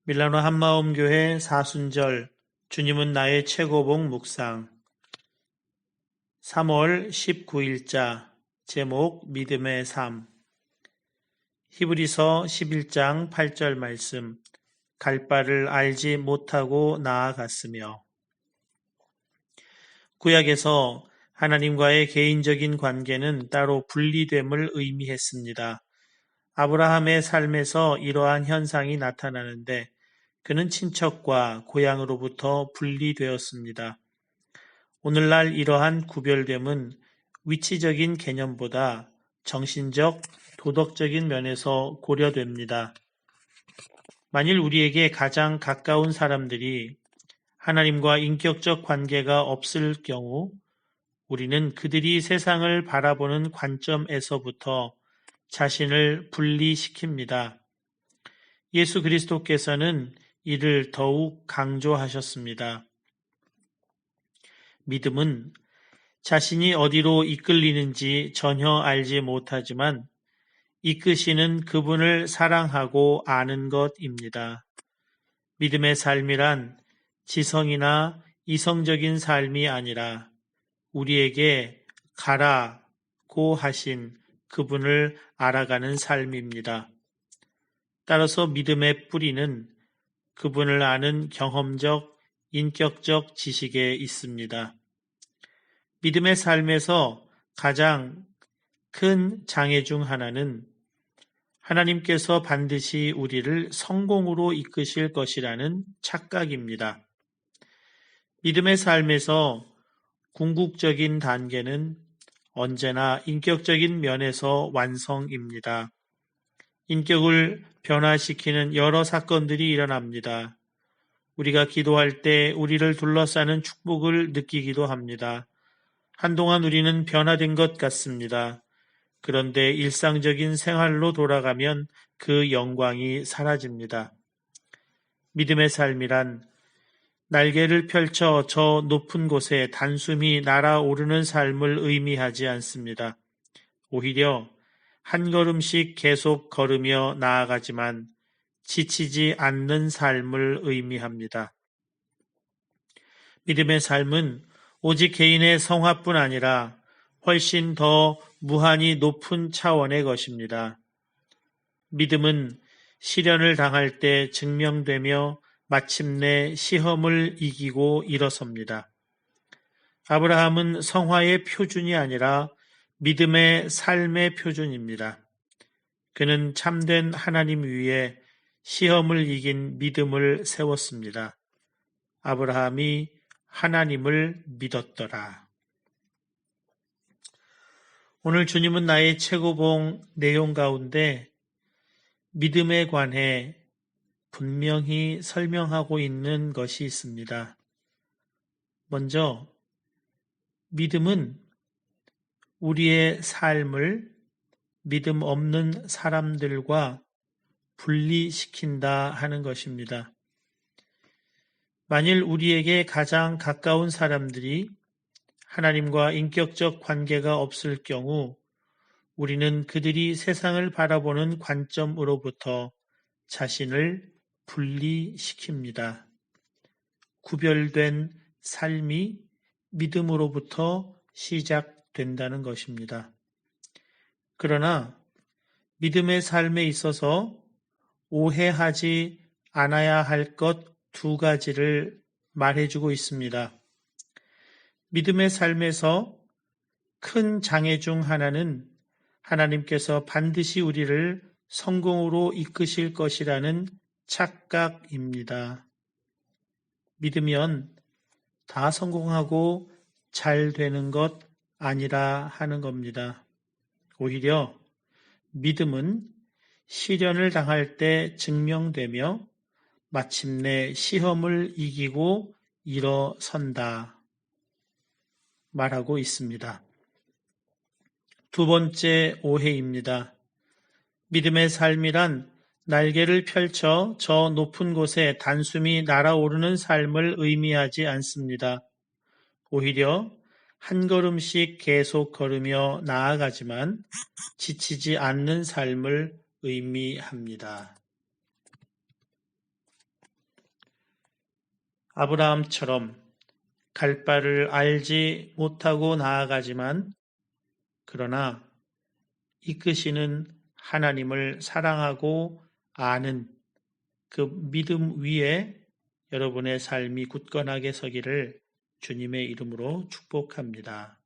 밀라노 한마음교회 사순절 주님은 나의 최고봉 묵상 3월 19일자 제목 믿음의 삶 히브리서 11장 8절 말씀 갈 바를 알지 못하고 나아갔으며 구약에서 하나님과의 개인적인 관계는 따로 분리됨을 의미했습니다. 아브라함의 삶에서 이러한 현상이 나타나는데 그는 친척과 고향으로부터 분리되었습니다. 오늘날 이러한 구별됨은 위치적인 개념보다 정신적, 도덕적인 면에서 고려됩니다. 만일 우리에게 가장 가까운 사람들이 하나님과 인격적 관계가 없을 경우 우리는 그들이 세상을 바라보는 관점에서부터 자신을 분리시킵니다. 예수 그리스도께서는 이를 더욱 강조하셨습니다. 믿음은 자신이 어디로 이끌리는지 전혀 알지 못하지만 이끄시는 그분을 사랑하고 아는 것입니다. 믿음의 삶이란 지성이나 이성적인 삶이 아니라 우리에게 가라고 하신 그분을 알아가는 삶입니다. 따라서 믿음의 뿌리는 그분을 아는 경험적, 인격적 지식에 있습니다. 믿음의 삶에서 가장 큰 장애 중 하나는 하나님께서 반드시 우리를 성공으로 이끄실 것이라는 착각입니다. 믿음의 삶에서 궁극적인 단계는 언제나 인격적인 면에서 완성입니다. 인격을 변화시키는 여러 사건들이 일어납니다. 우리가 기도할 때 우리를 둘러싸는 축복을 느끼기도 합니다. 한동안 우리는 변화된 것 같습니다. 그런데 일상적인 생활로 돌아가면 그 영광이 사라집니다. 믿음의 삶이란 날개를 펼쳐 저 높은 곳에 단숨이 날아오르는 삶을 의미하지 않습니다. 오히려 한 걸음씩 계속 걸으며 나아가지만 지치지 않는 삶을 의미합니다. 믿음의 삶은 오직 개인의 성화뿐 아니라 훨씬 더 무한히 높은 차원의 것입니다. 믿음은 시련을 당할 때 증명되며 마침내 시험을 이기고 일어섭니다. 아브라함은 성화의 표준이 아니라 믿음의 삶의 표준입니다. 그는 참된 하나님 위에 시험을 이긴 믿음을 세웠습니다. 아브라함이 하나님을 믿었더라. 오늘 주님은 나의 최고봉 내용 가운데 믿음에 관해 분명히 설명하고 있는 것이 있습니다. 먼저 믿음은 우리의 삶을 믿음 없는 사람들과 분리시킨다 하는 것입니다. 만일 우리에게 가장 가까운 사람들이 하나님과 인격적 관계가 없을 경우 우리는 그들이 세상을 바라보는 관점으로부터 자신을 분리시킵니다. 구별된 삶이 믿음으로부터 시작된다는 것입니다. 그러나 믿음의 삶에 있어서 오해하지 않아야 할 것 두 가지를 말해주고 있습니다. 믿음의 삶에서 큰 장애 중 하나는 하나님께서 반드시 우리를 성공으로 이끄실 것이라는 착각입니다. 믿으면 다 성공하고 잘 되는 것 아니라 하는 겁니다. 오히려 믿음은 시련을 당할 때 증명되며 마침내 시험을 이기고 일어선다 말하고 있습니다. 두 번째 오해입니다. 믿음의 삶이란 날개를 펼쳐 저 높은 곳에 단숨이 날아오르는 삶을 의미하지 않습니다. 오히려 한 걸음씩 계속 걸으며 나아가지만 지치지 않는 삶을 의미합니다. 아브라함처럼 갈 바를 알지 못하고 나아가지만 그러나 이끄시는 하나님을 사랑하고 아는 그 믿음 위에 여러분의 삶이 굳건하게 서기를 주님의 이름으로 축복합니다.